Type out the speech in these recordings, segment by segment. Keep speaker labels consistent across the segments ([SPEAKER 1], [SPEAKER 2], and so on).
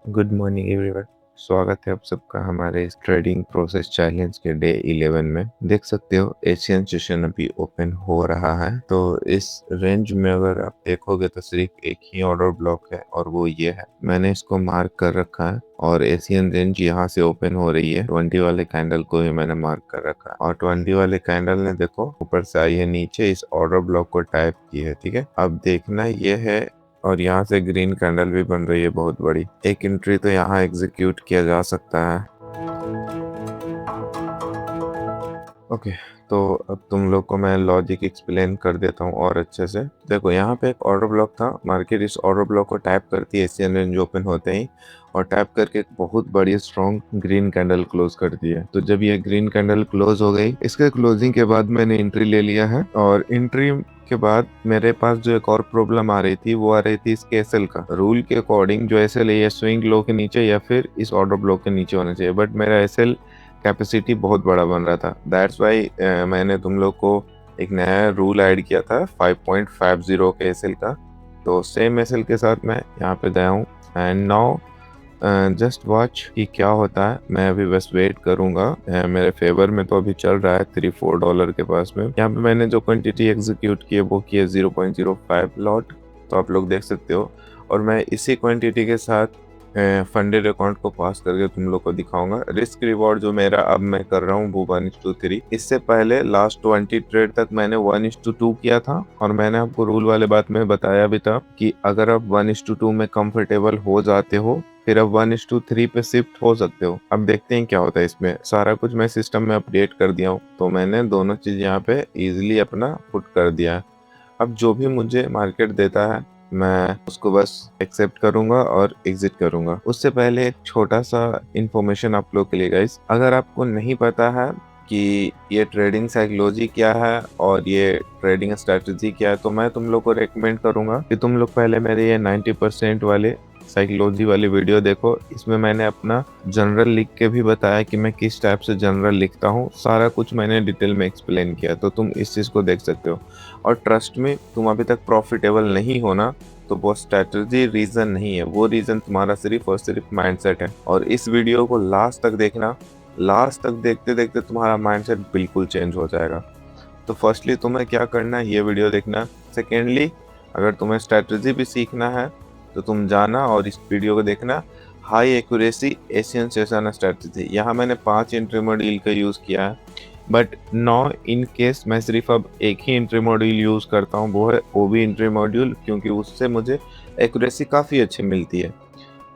[SPEAKER 1] Good morning everyone. स्वागत है आप सबका हमारे इस ट्रेडिंग प्रोसेस चैलेंज के डे 11 में। देख सकते हो एशियन सेशन अभी ओपन हो रहा है। तो इस रेंज में अगर आप देखोगे तो सिर्फ एक ही ऑर्डर ब्लॉक है और वो ये है। मैंने इसको मार्क कर रखा है और एशियन रेंज यहाँ से ओपन हो रही है। 20 वाले कैंडल को भी मैंने मार्क कर रखा है और 20 वाले कैंडल ने देखो ऊपर से आई है, नीचे इस ऑर्डर ब्लॉक को टाइप की है। ठीक है, अब देखना ये है और यहाँ से ग्रीन कैंडल भी बन रही है बहुत बड़ी। एक एंट्री तो यहाँ एग्जीक्यूट किया जा सकता है। ओके, तो अब तुम लोग को मैं लॉजिक एक्सप्लेन कर देता हूँ और अच्छे से। देखो यहाँ पे एक ऑर्डर ब्लॉक था, मार्केट इस ऑर्डर ब्लॉक को टैप करती है एशियन रेंज ओपन होते ही और टैप करके एक बहुत बड़ी स्ट्रॉन्ग ग्रीन कैंडल क्लोज करती है। तो जब ये ग्रीन कैंडल क्लोज हो गई, इसके क्लोजिंग के बाद मैंने एंट्री ले लिया है और एंट्री के बाद मेरे पास जो एक और प्रॉब्लम आ रही थी वो आ रही थी इसके एसएल का। रूल के अकॉर्डिंग जो एसएल है ये स्विंग लो के नीचे या फिर इस ऑर्डर ब्लॉक के नीचे होना चाहिए, बट मेरा एसएल कैपेसिटी बहुत बड़ा बन रहा था। दैट्स वाई मैंने तुम लोग को एक नया रूल ऐड किया था 5.50 के एसएल का। तो सेम एसएल के साथ मैं यहाँ पे गया हूँ एंड नाउ जस्ट वॉच कि क्या होता है। मैं अभी बस वेट करूंगा। मेरे फेवर में तो अभी चल रहा है $3-4 के पास में। यहाँ पे मैंने जो क्वांटिटी एग्जीक्यूट की है वो की है 0.05 लॉट, तो आप लोग देख सकते हो। और मैं इसी क्वांटिटी के साथ फंडेड अकाउंट को पास करके तुम लोग को दिखाऊंगा। रिस्क रिवॉर्ड जो मेरा अब मैं कर रहा हूँ वो 1:3। इससे पहले लास्ट 20 ट्रेड तक मैंने 1:2 किया था और मैंने आपको रूल वाले बात में बताया भी था कि अगर आप 1:2 में कंफर्टेबल हो जाते हो फिर अब 1:3 पे शिफ्ट हो सकते हो। अब देखते हैं क्या होता है इसमें। सारा कुछ मैं सिस्टम में अपडेट कर दिया हूँ, तो मैंने दोनों चीज यहाँ पे इजिली अपना पुट कर दिया है। अब जो भी मुझे मार्केट देता है मैं उसको बस एक्सेप्ट करूंगा और एग्जिट करूंगा। उससे पहले एक छोटा सा इंफॉर्मेशन आप लोग के लिए गाइस, अगर आपको नहीं पता है कि ये ट्रेडिंग साइकोलॉजी क्या है और ये ट्रेडिंग स्ट्रेटजी क्या है, तो मैं तुम लोग को रेकमेंड करूंगा कि तुम लोग पहले मेरे ये 90% वाले साइकोलॉजी वाली वीडियो देखो। इसमें मैंने अपना जनरल लिख के भी बताया कि मैं किस टाइप से जनरल लिखता हूँ। सारा कुछ मैंने डिटेल में एक्सप्लेन किया, तो तुम इस चीज़ को देख सकते हो। और ट्रस्ट में तुम अभी तक प्रॉफिटेबल नहीं हो ना, तो वो स्ट्रेटजी रीजन नहीं है, वो रीजन तुम्हारा सिर्फ और सिर्फ माइंडसेट है। और इस वीडियो को लास्ट तक देखना, लास्ट तक देखते देखते तुम्हारा माइंडसेट बिल्कुल चेंज हो जाएगा। तो फर्स्टली तुम्हें क्या करना है, ये वीडियो देखना। सेकेंडली अगर तुम्हें स्ट्रेटजी भी सीखना है तो तुम जाना और इस वीडियो को देखना। High accuracy Asian session strategy, यहाँ मैंने 5 एंट्री मॉड्यूल का यूज़ किया है, बट नो इन केस मैं सिर्फ अब एक ही एंट्री मॉड्यूल यूज़ करता हूँ, वो है ओबी एंट्री मॉड्यूल, क्योंकि उससे मुझे एक्यूरेसी काफ़ी अच्छी मिलती है।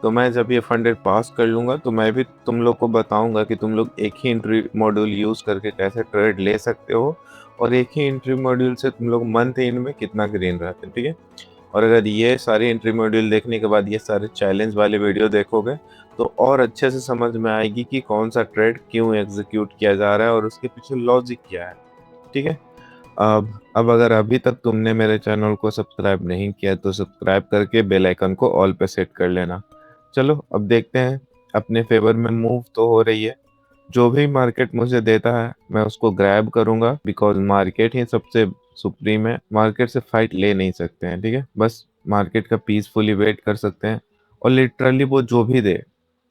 [SPEAKER 1] तो मैं जब ये फंडेड पास कर लूँगा तो मैं भी तुम लोग को बताऊँगा कि तुम लोग एक ही एंट्री मॉड्यूल यूज़ करके कैसे ट्रेड ले सकते हो और एक ही एंट्री मॉड्यूल से तुम लोग मंथ एंड में कितना ग्रीन रहते हैं। ठीक है, और अगर ये सारे एंट्री मॉड्यूल देखने के बाद ये सारे चैलेंज वाले वीडियो देखोगे तो और अच्छे से समझ में आएगी कि कौन सा ट्रेड क्यों एग्जीक्यूट किया जा रहा है और उसके पीछे लॉजिक क्या है। ठीक है, अब अगर अभी तक तुमने मेरे चैनल को सब्सक्राइब नहीं किया तो सब्सक्राइब करके बेल आइकन को ऑल पे सेट कर लेना। चलो अब देखते हैं, अपने फेवर में मूव तो हो रही है। जो भी मार्केट मुझे देता है मैं उसको ग्रैब करूंगा, बिकॉज मार्केट ही सबसे सुप्रीम है। मार्केट से फाइट ले नहीं सकते हैं। ठीक है, बस मार्केट का पीसफुली वेट कर सकते हैं और लिटरली वो जो भी दे,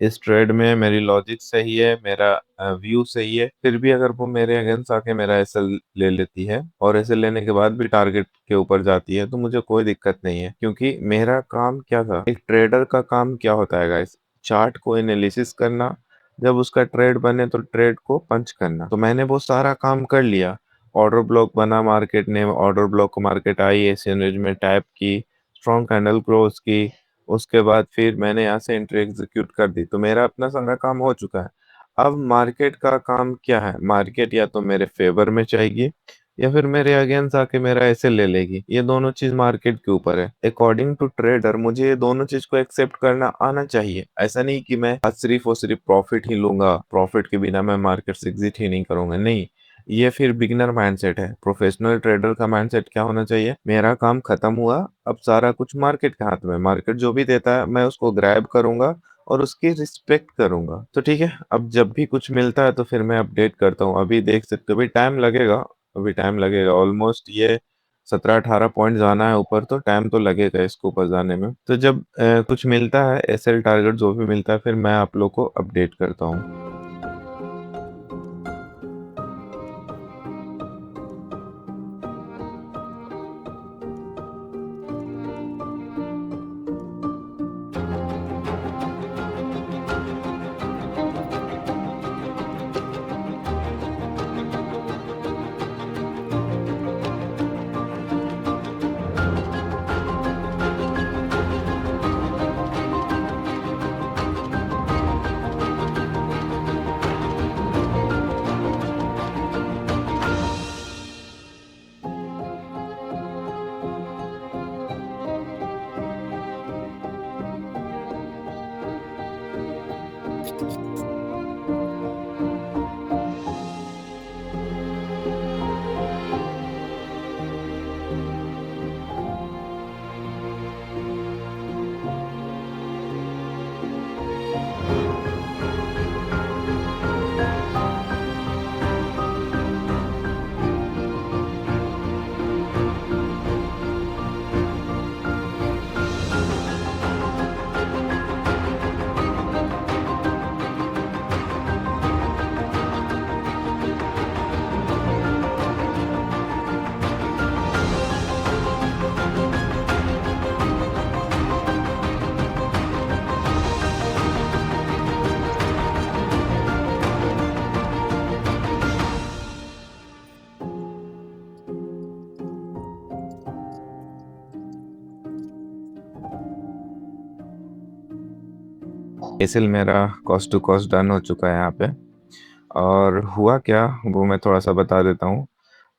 [SPEAKER 1] इस ट्रेड में मेरी लॉजिक सही है, मेरा व्यू सही है, फिर भी अगर वो मेरे अगेंस्ट आके मेरा एसएल ले लेती है और एसएल लेने के बाद भी टारगेट के ऊपर जाती है तो मुझे कोई दिक्कत नहीं है, क्योंकि मेरा काम क्या था, एक ट्रेडर का काम क्या होता है गाइस, चार्ट को एनालिसिस करना, जब उसका ट्रेड बने तो ट्रेड को पंच करना। तो मैंने वो सारा काम कर लिया। ऑर्डर ब्लॉक बना, मार्केट ने ऑर्डर ब्लॉक को मार्केट आई, एशियन रेंज में टैप की, स्ट्रॉन्ग कैंडल क्लोज की, उसके बाद फिर मैंने यहाँ से एंट्री एग्जीक्यूट कर दी, तो मेरा अपना सारा काम हो चुका है। अब मार्केट का काम क्या है, मार्केट या तो मेरे फेवर में जाएगी या फिर मेरे अगेंस्ट आके मेरा ऐसे ले लेगी। ये दोनों चीज मार्केट के ऊपर है। अकॉर्डिंग टू ट्रेडर मुझे ये दोनों चीज को एक्सेप्ट करना आना चाहिए। ऐसा नहीं कि मैं आज सिर्फ और सिर्फ प्रॉफिट ही लूंगा, प्रॉफिट के बिना मैं मार्केट से एग्जिट ही नहीं करूंगा। नहीं, ये फिर बिगिनर माइंडसेट है। प्रोफेशनल ट्रेडर का माइंडसेट क्या होना चाहिए, मेरा काम खत्म हुआ, अब सारा कुछ मार्केट के हाथ में, मार्केट जो भी देता है मैं उसको ग्रैब करूंगा और उसकी रिस्पेक्ट करूंगा। तो ठीक है, अब जब भी कुछ मिलता है तो फिर मैं अपडेट करता हूँ। अभी देख सकते हो, अभी टाइम लगेगा, अभी टाइम लगेगा। ऑलमोस्ट ये 17-18 पॉइंट जाना है ऊपर तो टाइम तो लगेगा इसको ऊपर जाने में। तो जब कुछ मिलता है एसएल टारगेट जो भी मिलता है फिर मैं आप लोग को अपडेट करता हूँ। एसएल मेरा कॉस्ट टू कॉस्ट डन हो चुका है यहाँ पे। और हुआ क्या वो मैं थोड़ा सा बता देता हूँ।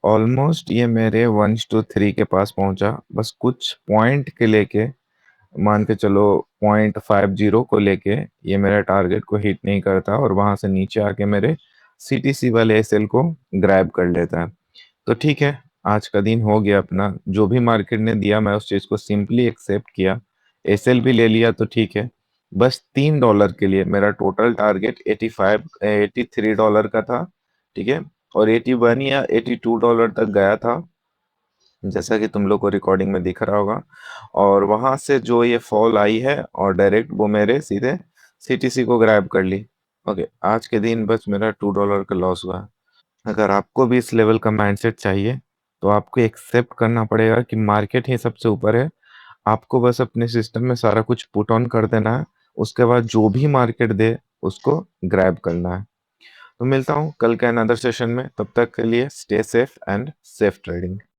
[SPEAKER 1] ऑलमोस्ट ये मेरे 1:3 के पास पहुंचा, बस कुछ पॉइंट के लेके मान के चलो 0.50 को लेके ये मेरे टारगेट को हिट नहीं करता और वहां से नीचे आके मेरे सीटीसी वाले एसएल को ग्रैब कर लेता है। तो ठीक है, आज का दिन हो गया अपना, जो भी मार्केट ने दिया मैं उस चीज को सिंपली एक्सेप्ट किया। एसएल भी ले लिया तो ठीक है। बस $3 के लिए मेरा टोटल टारगेट 83 का था। ठीक है। और 81 या $82 तक गया था, जैसा कि तुम लोग को रिकॉर्डिंग में दिख रहा होगा। और वहां से जो ये फॉल आई है और डायरेक्ट वो मेरे सीधे सीटीसी को ग्रैब कर ली। ओके, आज के दिन बस मेरा $2 का लॉस हुआ। अगर आपको भी इस लेवल का माइंडसेट चाहिए तो आपको एक्सेप्ट करना पड़ेगा कि मार्केट ही सबसे ऊपर है। आपको बस अपने सिस्टम में सारा कुछ पुट ऑन कर देना है। उसके बाद जो भी मार्केट दे उसको ग्रैब करना है। तो मिलता हूँ कल के अनदर सेशन में, तब तक के लिए stay safe and safe trading.